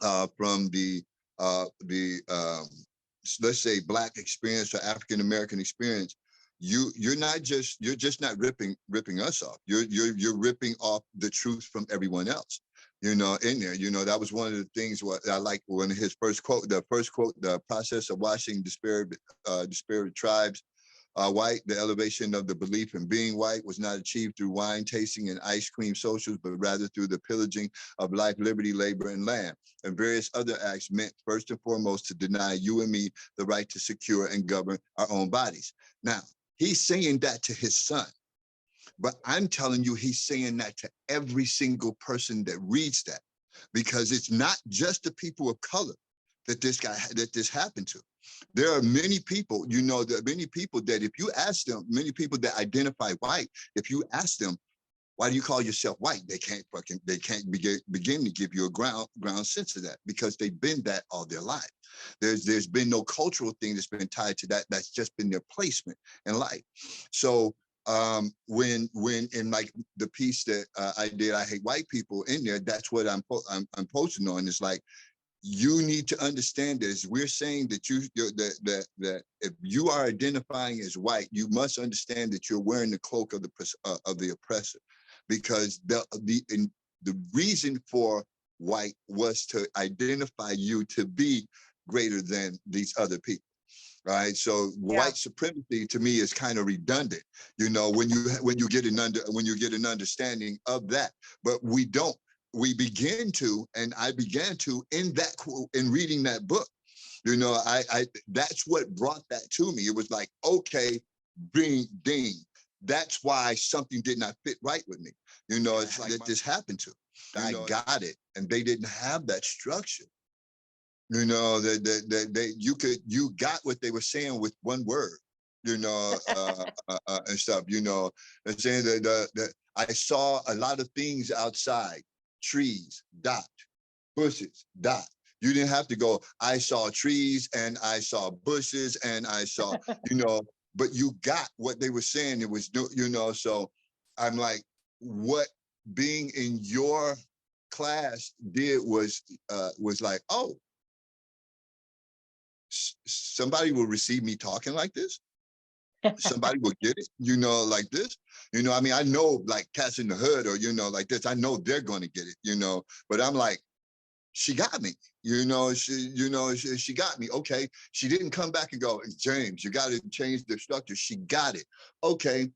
from the let's say Black experience or African American experience, you're just not ripping us off. You're ripping off the truth from everyone else. In there, that was one of the things what I like when his first quote, the process of washing disparate tribes white, the elevation of the belief in being white was not achieved through wine tasting and ice cream socials, but rather through the pillaging of life, liberty, labor, and land. And various other acts meant first and foremost to deny you and me the right to secure and govern our own bodies. Now, he's saying that to his son, but I'm telling you, he's saying that to every single person that reads that, because it's not just the people of color that this happened to. There are many people, there are many people that if you ask them, many people that identify white, if you ask them, why do you call yourself white? They can't begin to give you a ground sense of that, because they've been that all their life. There's been no cultural thing that's been tied to that. That's just been their placement in life. So when in like the piece that I did, I Hate White People, in there, that's what I'm posting on. It's like, you need to understand this. We're saying that that if you are identifying as white, you must understand that you're wearing the cloak of the oppressor, because the reason for white was to identify you to be greater than these other people. Right. So white supremacy to me is kind of redundant, when you get an understanding of that. But we don't. We begin to, and I began to in reading that book. I that's what brought that to me. It was like, okay, ding. That's why something did not fit right with me. It's like that this happened to. I got it, and they didn't have that structure. That you got what they were saying with one word, and stuff. And saying that I saw a lot of things outside, trees, dot, bushes, dot. You didn't have to go, I saw trees and I saw bushes and I saw, but you got what they were saying. It was, so I'm like, what being in your class did was like, oh, somebody will receive me talking like this. Somebody will get it, like this. I mean, I know like Cats in the Hood or, like this, I know they're going to get it, but I'm like, she got me, she got me. Okay. She didn't come back and go, James, you got to change the structure. She got it. Okay.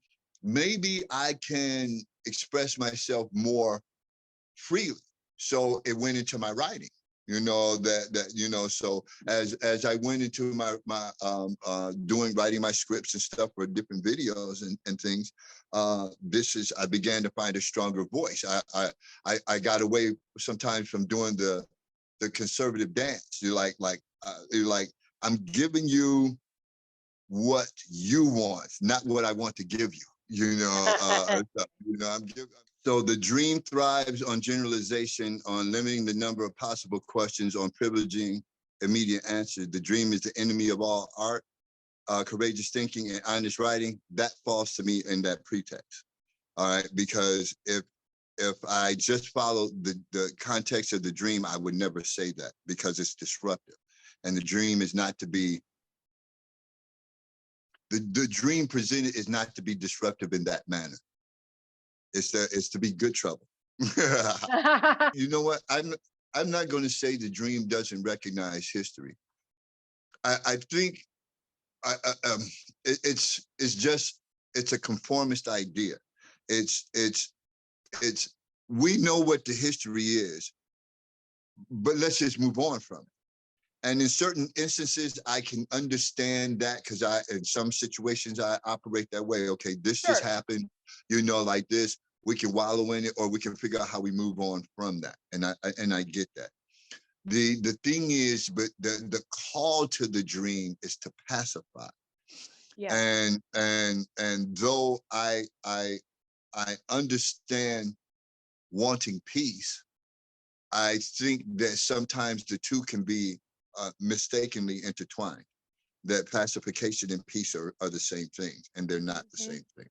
Maybe I can express myself more freely. So it went into my writing. So as I went into my writing my scripts and stuff for different videos and things, I began to find a stronger voice. I got away sometimes from doing the conservative dance. You're like I'm giving you what you want, not what I want to give you. I'm giving. So the dream thrives on generalization, on limiting the number of possible questions, on privileging immediate answers. The dream is the enemy of all art, courageous thinking, and honest writing. That falls to me in that pretext. All right, because if I just follow the context of the dream, I would never say that, because it's disruptive. And the dream is not to be, the dream presented is not to be disruptive in that manner. It's to be good trouble. You know what? I'm not going to say the dream doesn't recognize history. I think it's a conformist idea. We know what the history is, but let's just move on from it. And in certain instances, I can understand that, because in some situations I operate that way. Okay, this just happened, like this. We can wallow in it, or we can figure out how we move on from that. And I get that. The thing is, but the call to the dream is to pacify. Yeah. And though I understand wanting peace, I think that sometimes the two can be mistakenly intertwined. That pacification and peace are the same thing, and they're not the same thing.